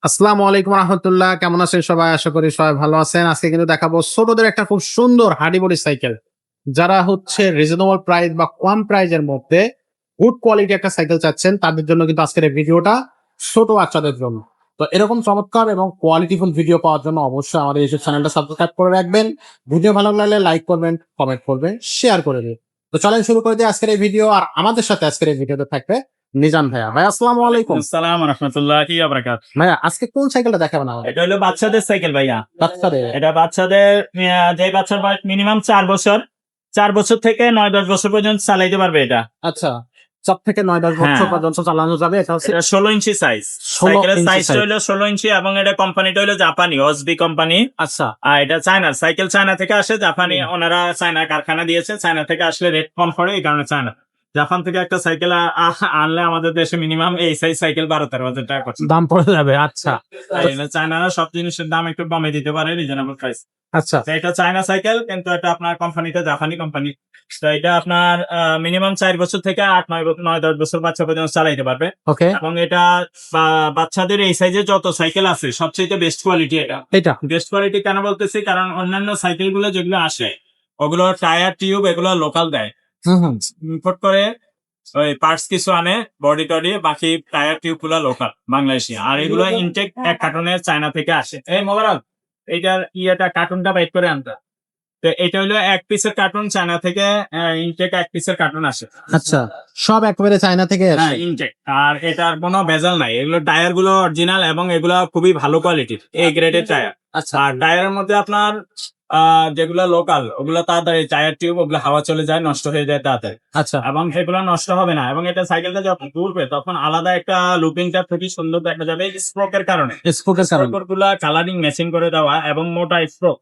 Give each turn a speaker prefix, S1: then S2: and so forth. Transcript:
S1: আসসালামু আলাইকুম রহমতুল্লাহ। কেমন আছেন সবাই? আশা করি সবাই ভালো আছেন। আজকে কিন্তু দেখাবো ছোটদের একটা খুব সুন্দর হার্ডি বডি সাইকেল। যারা হচ্ছে রিজনেবল প্রাইস বা কম প্রাইজের মধ্যে গুড কোয়ালিটি একটা সাইকেল চাচ্ছেন, তাদের জন্য কিন্তু আজকের এই ভিডিওটা ছোট বাচ্চাদের জন্য। তো এরকম চমৎকার এবং কোয়ালিটিফুল ভিডিও পাওয়ার জন্য অবশ্যই আমাদের ইউটিউব চ্যানেলটা সাবস্ক্রাইব করে রাখবেন। ভিডিও ভালো লাগলে লাইক করবেন, কমেন্ট করবেন, শেয়ার করে দিন। তো চলেন শুরু করে দিই আজকের এই ভিডিও। আর আমাদের সাথে আজকের এই ভিডিওতে থাকবে নিজান ভাইয়া। ভাই আসসালামু আলাইকুম।
S2: আসসালাম রাহমাতুল্লাহি ওয়া বারাকাতুহু।
S1: ভাইয়া আজকে কোন সাইকেলটা দেখাবেন আমাদের?
S2: এটা হলো বাচ্চাদের সাইকেল ভাইয়া।
S1: বাচ্চাদের?
S2: এটা বাচ্চাদের যে বাচ্চার বয়স মিনিমাম 4 বছর, 4 বছর থেকে 9-10 বছর পর্যন্ত চালাইতে পারবে এটা।
S1: আচ্ছা, 4 থেকে 9-10 বছর
S2: হ্যাঁ।
S1: পর্যন্ত চালানো যাবে। এটা হচ্ছে
S2: এটা 16 ইঞ্চি সাইজ।
S1: 16
S2: সাইকেলের
S1: ইঞ্চি
S2: সাইজটা
S1: size।
S2: হলো 16 ইঞ্চি এবং এটা কোম্পানিটা হলো জাপানি ওসবি কোম্পানি।
S1: আচ্ছা,
S2: আর এটা চায়না সাইকেল, চায়না থেকে আসে। জাপানি ওনারা চায়না কারখানা দিয়েছে। চায়না থেকে আসলে রেট কম পড়ে, এই কারণে চায়না। জাপান থেকে একটা সাইকেল আনলে আমাদের দেশে মিনিমাম এই সাইজ সাইকেল 12-13 হাজার টাকা খরচ।
S1: দাম পড়ে যাবে। আচ্ছা,
S2: চায়নারা সব জিনিসের দাম একটু কমে দিতে পারে, রিজনেবল প্রাইস।
S1: আচ্ছা,
S2: তো এটা চায়না সাইকেল, কিন্তু এটা আপনার কোম্পানিটা জাপানি কোম্পানি। তো এটা আপনার মিনিমাম 4 বছর থেকে 8-9-10 বছর বাচ্চা পর্যন্ত চালাইতে পারবে।
S1: ওকে।
S2: এবং এটা বাচ্চাদের এই সাইজে যত সাইকেল আছে সবচেয়ে বেস্ট কোয়ালিটি এটা।
S1: এটা
S2: বেস্ট কোয়ালিটি কেন বলতেছি, কারণ অন্যান্য সাইকেল গুলো যেগুলো আসে ওগুলো টায়ার টিউব এগুলো লোকাল দেয়,
S1: হুম,
S2: ইম্পোর্ট করে ওই পার্টস কিছু আনে, বডি টডি, বাকি টায়ার টিউব গুলো লোকাল বাংলাদেশি। আর এগুলো ইনটেক এক কার্টুনের চায়না থেকে আসে। এই মোবারক, এইটার কার্টুনটা বাইট করে আনতা। তো এটা হলো এক পিসের কার্টুন, চায়না থেকে ইনটেক এক পিসের কার্টুন আসে।
S1: আচ্ছা, সব একবারে চায়না থেকে আসে।
S2: হ্যাঁ, ইনটেক। আর এটার কোনো ভেজাল নাই। এগুলো টায়ার গুলো অরিজিনাল এবং এগুলো খুবই ভালো কোয়ালিটির এ গ্রেডের টায়ার।
S1: আচ্ছা,
S2: আর টায়ারের মধ্যে আপনার যেগুলো লোকাল ওগুলো তাড়াতাড়ি, টায়ার টিউব ওগুলো হাওয়া চলে যায়, নষ্ট হয়ে যায় তাড়াতাড়ি।
S1: আচ্ছা,
S2: এবং সেগুলো নষ্ট হবে না। এবং এটা সাইকেলটা যখন ঘুরবে তখন আলাদা একটা লুকিংটা খুবই সুন্দর দেখা যাবে স্প্রোকের কারণে।
S1: স্পোকের কারণে।
S2: স্প্রোক গুলা কালারিং ম্যাচিং করে দেওয়া এবং মোটা স্প্রোক।